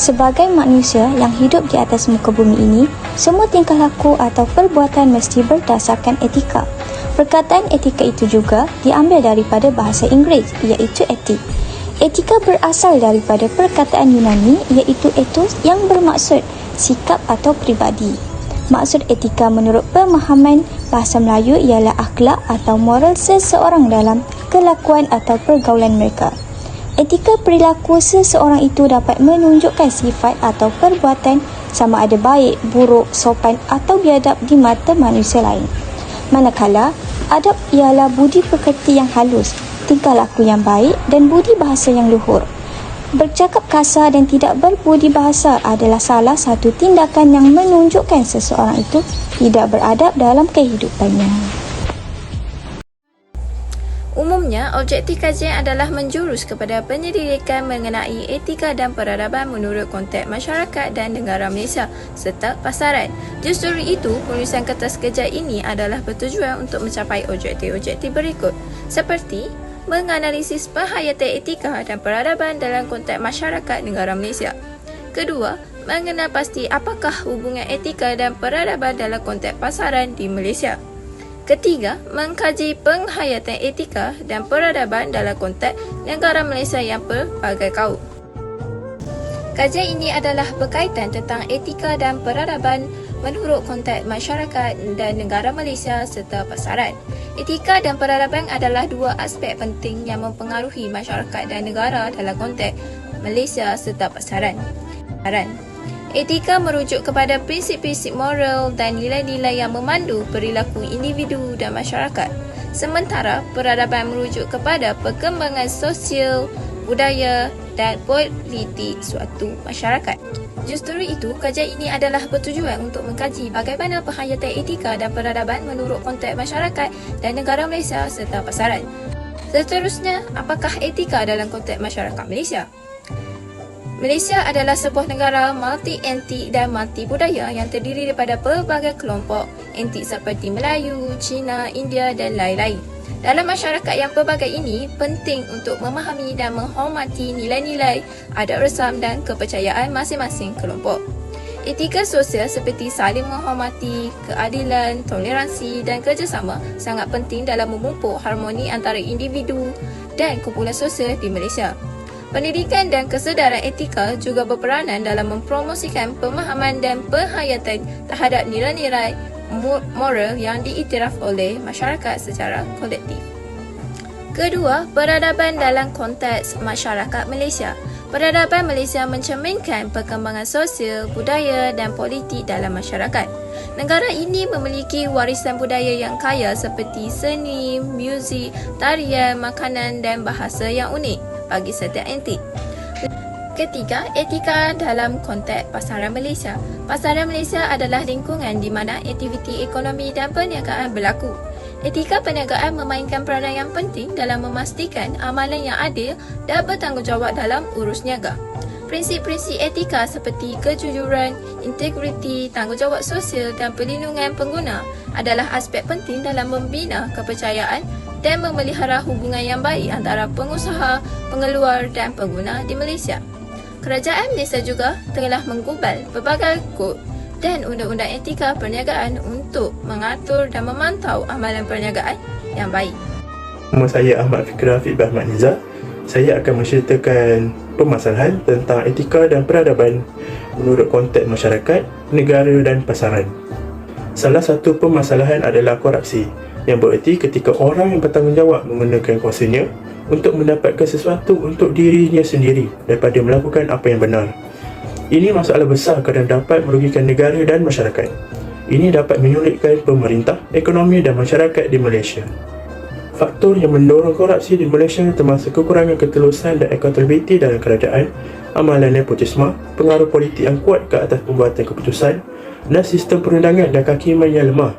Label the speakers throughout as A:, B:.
A: Sebagai manusia yang hidup di atas muka bumi ini, semua tingkah laku atau perbuatan mesti berdasarkan etika. Perkataan etika itu juga diambil daripada bahasa Inggeris, iaitu etik. Etika berasal daripada perkataan Yunani, iaitu ethos, yang bermaksud sikap atau pribadi. Maksud etika menurut pemahaman bahasa Melayu ialah akhlak atau moral seseorang dalam kelakuan atau pergaulan mereka. Etika perilaku seseorang itu dapat menunjukkan sifat atau perbuatan sama ada baik, buruk, sopan atau biadab di mata manusia lain. Manakala, adab ialah budi pekerti yang halus, tingkah laku yang baik dan budi bahasa yang luhur. Bercakap kasar dan tidak berbudi bahasa adalah salah satu tindakan yang menunjukkan seseorang itu tidak beradab dalam kehidupannya.
B: Umumnya, objektif kajian adalah menjurus kepada penyelidikan mengenai etika dan peradaban menurut konteks masyarakat dan negara Malaysia serta pasaran. Justru itu, penulisan kertas kerja ini adalah bertujuan untuk mencapai objektif-objektif berikut, seperti menganalisis penghayatan etika dan peradaban dalam konteks masyarakat negara Malaysia. Kedua, mengenal pasti apakah hubungan etika dan peradaban dalam konteks pasaran di Malaysia. Ketiga, mengkaji penghayatan etika dan peradaban dalam konteks negara Malaysia yang pelbagai kaum. Kajian ini adalah berkaitan tentang etika dan peradaban menurut konteks masyarakat dan negara Malaysia serta pasaran. Etika dan peradaban adalah dua aspek penting yang mempengaruhi masyarakat dan negara dalam konteks Malaysia serta pasaran. Etika merujuk kepada prinsip-prinsip moral dan nilai-nilai yang memandu perilaku individu dan masyarakat. Sementara peradaban merujuk kepada perkembangan sosial, budaya dan politik suatu masyarakat. Justru itu, kajian ini adalah bertujuan untuk mengkaji bagaimana penghayatan etika dan peradaban menurut konteks masyarakat dan negara Malaysia serta pasaran. Seterusnya, apakah etika dalam konteks masyarakat Malaysia? Malaysia adalah sebuah negara multi-etnik dan multi-budaya yang terdiri daripada pelbagai kelompok etnik seperti Melayu, Cina, India dan lain-lain. Dalam masyarakat yang pelbagai ini, penting untuk memahami dan menghormati nilai-nilai, adat resam dan kepercayaan masing-masing kelompok. Etika sosial seperti saling menghormati, keadilan, toleransi dan kerjasama sangat penting dalam memupuk harmoni antara individu dan kumpulan sosial di Malaysia. Pendidikan dan kesedaran etika juga berperanan dalam mempromosikan pemahaman dan penghayatan terhadap nilai-nilai moral yang diiktiraf oleh masyarakat secara kolektif. Kedua, peradaban dalam konteks masyarakat Malaysia. Peradaban Malaysia mencerminkan perkembangan sosial, budaya dan politik dalam masyarakat. Negara ini memiliki warisan budaya yang kaya seperti seni, muzik, tarian, makanan dan bahasa yang unik bagi setiap etnik. Ketiga, etika dalam konteks pasaran Malaysia. Pasaran Malaysia adalah lingkungan di mana aktiviti ekonomi dan perniagaan berlaku. Etika perniagaan memainkan peranan yang penting dalam memastikan amalan yang adil dan bertanggungjawab dalam urus niaga. Prinsip-prinsip etika seperti kejujuran, integriti, tanggungjawab sosial dan perlindungan pengguna adalah aspek penting dalam membina kepercayaan dan memelihara hubungan yang baik antara pengusaha, pengeluar dan pengguna di Malaysia. Kerajaan Malaysia juga telah menggubal berbagai kod dan undang-undang etika perniagaan untuk mengatur dan memantau amalan perniagaan yang baik.
C: Nama saya Ahmad Fikri Rafiq Ahmad Nizar. Saya akan menceritakan permasalahan tentang etika dan peradaban menurut konteks masyarakat, negara dan pasaran. Salah satu permasalahan adalah korupsi, yang bererti ketika orang yang bertanggungjawab menggunakan kuasanya untuk mendapatkan sesuatu untuk dirinya sendiri daripada melakukan apa yang benar. Ini masalah besar kerana dapat merugikan negara dan masyarakat. Ini dapat menyulitkan pemerintah, ekonomi dan masyarakat di Malaysia. Faktor yang mendorong korupsi di Malaysia termasuk kekurangan ketelusan dan accountability dalam kerajaan, amalan nepotisme, pengaruh politik yang kuat ke atas pembuatan keputusan dan sistem perundangan dan kehakiman yang lemah.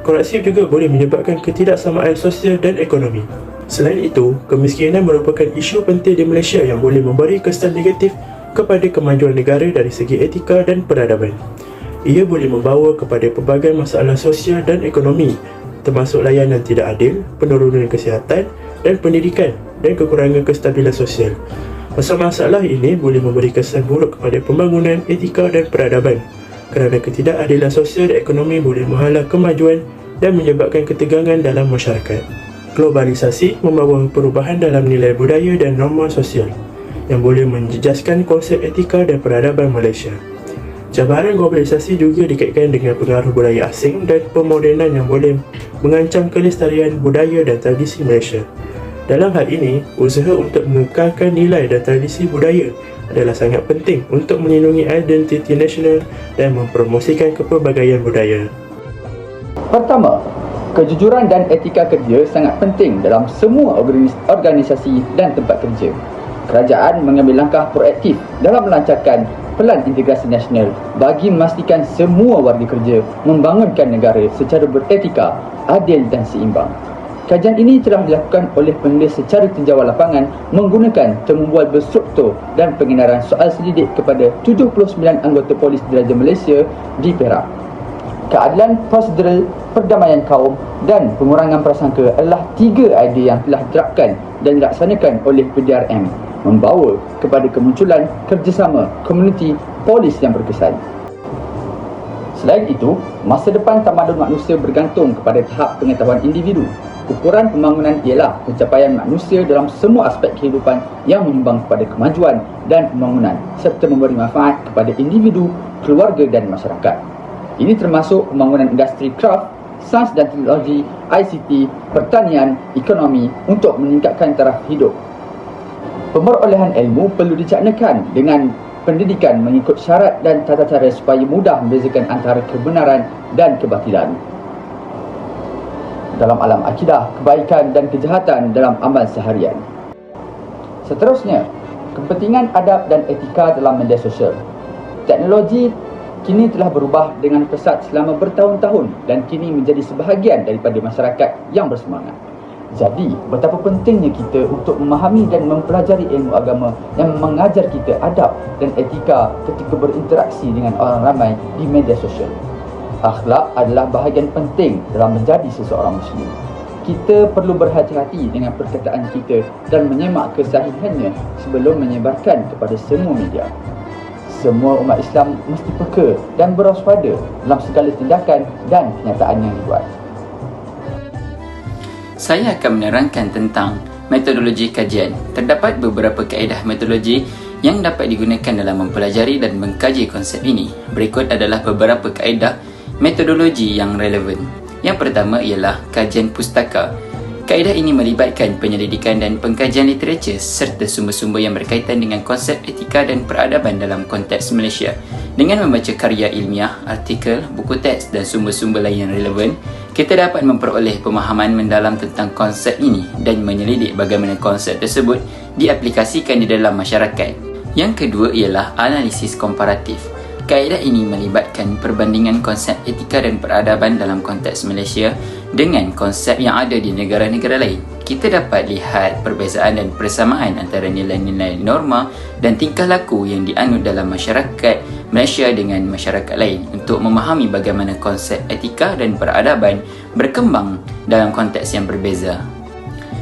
C: Korupsi juga boleh menyebabkan ketidaksamaan sosial dan ekonomi. Selain itu, kemiskinan merupakan isu penting di Malaysia yang boleh memberi kesan negatif kepada kemajuan negara dari segi etika dan peradaban. Ia boleh membawa kepada pelbagai masalah sosial dan ekonomi, termasuk layanan tidak adil, penurunan kesihatan dan pendidikan dan kekurangan kestabilan sosial. Masalah ini boleh memberi kesan buruk kepada pembangunan etika dan peradaban kerana ketidakadilan sosial dan ekonomi boleh menghalang kemajuan dan menyebabkan ketegangan dalam masyarakat. Globalisasi membawa perubahan dalam nilai budaya dan norma sosial yang boleh menjejaskan konsep etika dan peradaban Malaysia. Cabaran globalisasi juga dikaitkan dengan pengaruh budaya asing dan pemodenan yang boleh mengancam kelestarian budaya dan tradisi Malaysia. Dalam hal ini, usaha untuk mengekalkan nilai dan tradisi budaya adalah sangat penting untuk melindungi identiti nasional dan mempromosikan kepelbagaian budaya.
D: Pertama, kejujuran dan etika kerja sangat penting dalam semua organisasi dan tempat kerja. Kerajaan mengambil langkah proaktif dalam melancarkan Pelan Integrasi Nasional bagi memastikan semua warga kerja membangunkan negara secara beretika, adil dan seimbang. Kajian ini telah dilakukan oleh penulis secara tinjauan lapangan menggunakan temumual berstruktur dan pengenalan soal selidik kepada 79 anggota polis diraja Malaysia di Perak. Keadilan prosedural, perdamaian kaum dan pengurangan prasangka adalah 3 idea yang telah diterapkan dan dilaksanakan oleh PDRM, membawa kepada kemunculan kerjasama komuniti polis yang berkesan. Selain itu, masa depan tamadun manusia bergantung kepada tahap pengetahuan individu. Ukuran pembangunan ialah pencapaian manusia dalam semua aspek kehidupan yang menyumbang kepada kemajuan dan pembangunan serta memberi manfaat kepada individu, keluarga dan masyarakat. Ini termasuk pembangunan industri kraft, sains dan teknologi, ICT, pertanian, ekonomi untuk meningkatkan taraf hidup. Pemerolehan ilmu perlu dicaknakan dengan pendidikan mengikut syarat dan tata cara supaya mudah membezakan antara kebenaran dan kebatilan. Dalam alam akidah, kebaikan dan kejahatan dalam amal seharian. Seterusnya, kepentingan adab dan etika dalam media sosial. Teknologi kini telah berubah dengan pesat selama bertahun-tahun dan kini menjadi sebahagian daripada masyarakat yang bersemangat. Jadi, betapa pentingnya kita untuk memahami dan mempelajari ilmu agama yang mengajar kita adab dan etika ketika berinteraksi dengan orang ramai di media sosial. Akhlak adalah bahagian penting dalam menjadi seseorang Muslim. Kita perlu berhati-hati dengan perkataan kita dan menyemak kesahihannya sebelum menyebarkan kepada semua media. Semua umat Islam mesti peka dan berwaspada dalam segala tindakan dan kenyataan yang dibuat.
E: Saya akan menerangkan tentang metodologi kajian. Terdapat beberapa kaedah metodologi yang dapat digunakan dalam mempelajari dan mengkaji konsep ini. Berikut adalah beberapa kaedah metodologi yang relevan. Yang pertama ialah kajian pustaka. Kaedah ini melibatkan penyelidikan dan pengkajian literatur serta sumber-sumber yang berkaitan dengan konsep etika dan peradaban dalam konteks Malaysia. Dengan membaca karya ilmiah, artikel, buku teks dan sumber-sumber lain yang relevan, kita dapat memperoleh pemahaman mendalam tentang konsep ini dan menyelidik bagaimana konsep tersebut diaplikasikan di dalam masyarakat. Yang kedua ialah analisis komparatif. Kaedah ini melibatkan perbandingan konsep etika dan peradaban dalam konteks Malaysia dengan konsep yang ada di negara-negara lain. Kita dapat lihat perbezaan dan persamaan antara nilai-nilai norma dan tingkah laku yang dianut dalam masyarakat Malaysia dengan masyarakat lain untuk memahami bagaimana konsep etika dan peradaban berkembang dalam konteks yang berbeza.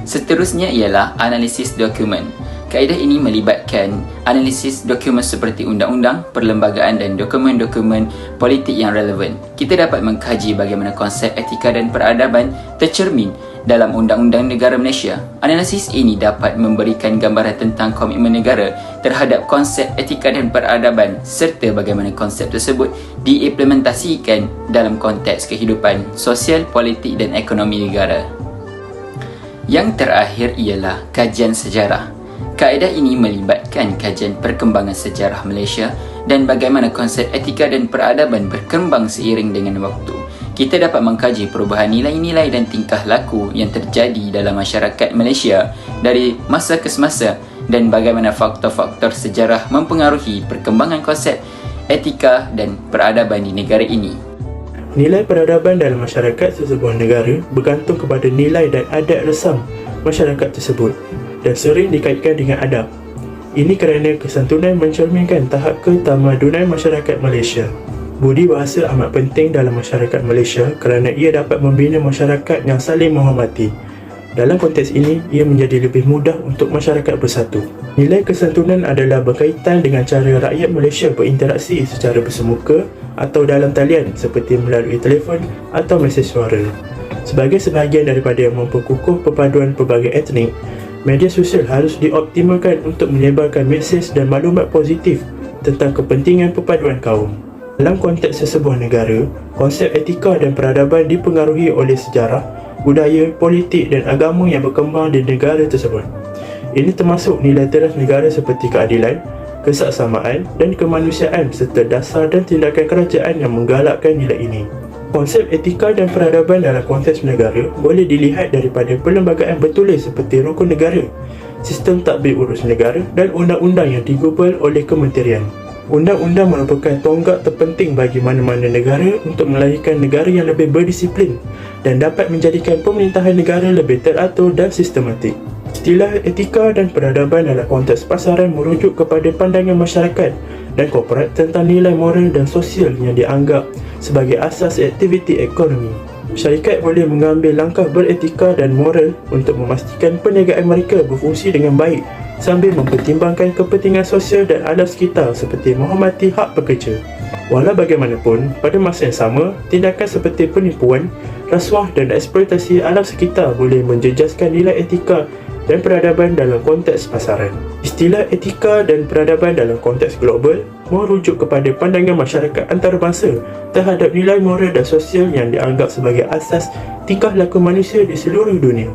E: Seterusnya ialah analisis dokumen. Kaedah ini melibatkan analisis dokumen seperti undang-undang, perlembagaan dan dokumen-dokumen politik yang relevan. Kita dapat mengkaji bagaimana konsep etika dan peradaban tercermin dalam Undang-Undang Negara Malaysia. Analisis ini dapat memberikan gambaran tentang komitmen negara terhadap konsep etika dan peradaban serta bagaimana konsep tersebut diimplementasikan dalam konteks kehidupan sosial, politik dan ekonomi negara. Yang terakhir ialah kajian sejarah. Kaedah ini melibatkan kajian perkembangan sejarah Malaysia dan bagaimana konsep etika dan peradaban berkembang seiring dengan waktu. Kita dapat mengkaji perubahan nilai-nilai dan tingkah laku yang terjadi dalam masyarakat Malaysia dari masa ke semasa dan bagaimana faktor-faktor sejarah mempengaruhi perkembangan konsep etika dan peradaban di negara ini.
C: Nilai peradaban dalam masyarakat sesebuah negara bergantung kepada nilai dan adat resam masyarakat tersebut dan sering dikaitkan dengan adab. Ini kerana kesantunan mencerminkan tahap ketamadunan masyarakat Malaysia. Budi bahasa amat penting dalam masyarakat Malaysia kerana ia dapat membina masyarakat yang saling menghormati, Dalam konteks ini, ia menjadi lebih mudah untuk masyarakat bersatu. Nilai kesantunan adalah berkaitan dengan cara rakyat Malaysia berinteraksi secara bersemuka atau dalam talian seperti melalui telefon atau mesej suara. Sebagai sebahagian daripada memperkukuh perpaduan pelbagai etnik, media sosial harus dioptimalkan untuk menyebarkan mesej dan maklumat positif tentang kepentingan perpaduan kaum. Dalam konteks sesebuah negara, konsep etika dan peradaban dipengaruhi oleh sejarah, budaya, politik dan agama yang berkembang di negara tersebut. Ini termasuk nilai teras negara seperti keadilan, kesaksamaan dan kemanusiaan serta dasar dan tindakan kerajaan yang menggalakkan nilai ini. Konsep etika dan peradaban dalam konteks negara boleh dilihat daripada perlembagaan bertulis seperti rukun negara, sistem tadbir urus negara dan undang-undang yang digubal oleh kementerian. Undang-undang merupakan tonggak terpenting bagi mana-mana negara untuk melahirkan negara yang lebih berdisiplin dan dapat menjadikan pemerintahan negara lebih teratur dan sistematik. Istilah etika dan peradaban dalam konteks pasaran merujuk kepada pandangan masyarakat dan korporat tentang nilai moral dan sosial yang dianggap sebagai asas aktiviti ekonomi. Syarikat boleh mengambil langkah beretika dan moral untuk memastikan perniagaan mereka berfungsi dengan baik sambil mempertimbangkan kepentingan sosial dan alam sekitar seperti menghormati hak pekerja. Walau bagaimanapun, pada masa yang sama, tindakan seperti penipuan, rasuah dan eksploitasi alam sekitar boleh menjejaskan nilai etika dan peradaban dalam konteks pasaran. Istilah etika dan peradaban dalam konteks global merujuk kepada pandangan masyarakat antarabangsa terhadap nilai moral dan sosial yang dianggap sebagai asas tingkah laku manusia di seluruh dunia.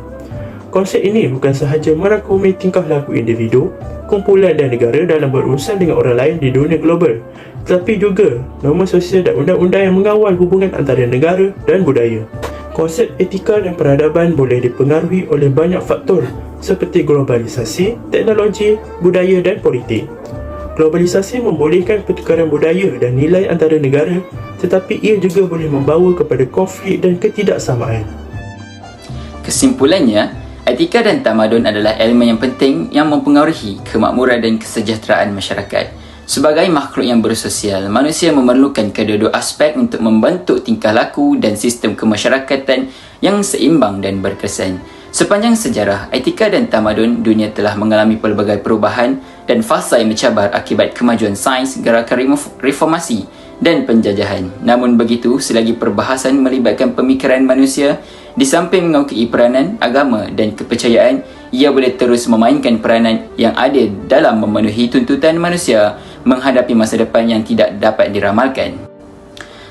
C: Konsep ini bukan sahaja merangkumi tingkah laku individu, kumpulan dan negara dalam berurusan dengan orang lain di dunia global, tetapi juga norma sosial dan undang-undang yang mengawal hubungan antara negara dan budaya. Konsep etika dan peradaban boleh dipengaruhi oleh banyak faktor seperti globalisasi, teknologi, budaya dan politik. Globalisasi membolehkan pertukaran budaya dan nilai antara negara, tetapi ia juga boleh membawa kepada konflik dan ketidaksamaan.
E: Kesimpulannya, etika dan tamadun adalah elemen yang penting yang mempengaruhi kemakmuran dan kesejahteraan masyarakat. Sebagai makhluk yang bersosial, manusia memerlukan kedua-dua aspek untuk membentuk tingkah laku dan sistem kemasyarakatan yang seimbang dan berkesan. Sepanjang sejarah, etika dan tamadun dunia telah mengalami pelbagai perubahan dan fasa yang mencabar akibat kemajuan sains, gerakan reformasi dan penjajahan. Namun begitu, selagi perbahasan melibatkan pemikiran manusia, di samping mengakui peranan agama dan kepercayaan, ia boleh terus memainkan peranan yang adil dalam memenuhi tuntutan manusia menghadapi masa depan yang tidak dapat diramalkan.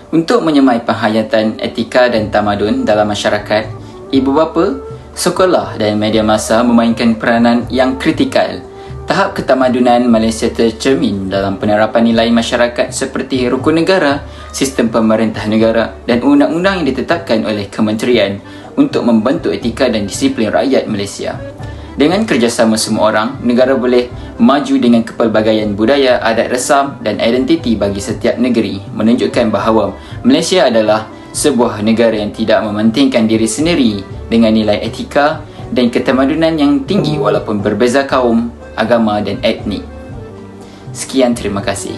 E: Untuk menyemai penghayatan etika dan tamadun dalam masyarakat, ibu bapa, sekolah dan media massa memainkan peranan yang kritikal. Tahap ketamadunan Malaysia tercermin dalam penerapan nilai masyarakat seperti rukun negara, sistem pemerintah negara dan undang-undang yang ditetapkan oleh kementerian untuk membentuk etika dan disiplin rakyat Malaysia. Dengan kerjasama semua orang, negara boleh maju dengan kepelbagaian budaya, adat resam dan identiti bagi setiap negeri, menunjukkan bahawa Malaysia adalah sebuah negara yang tidak mementingkan diri sendiri dengan nilai etika dan ketamadunan yang tinggi walaupun berbeza kaum, agama dan etnik. Sekian, terima kasih.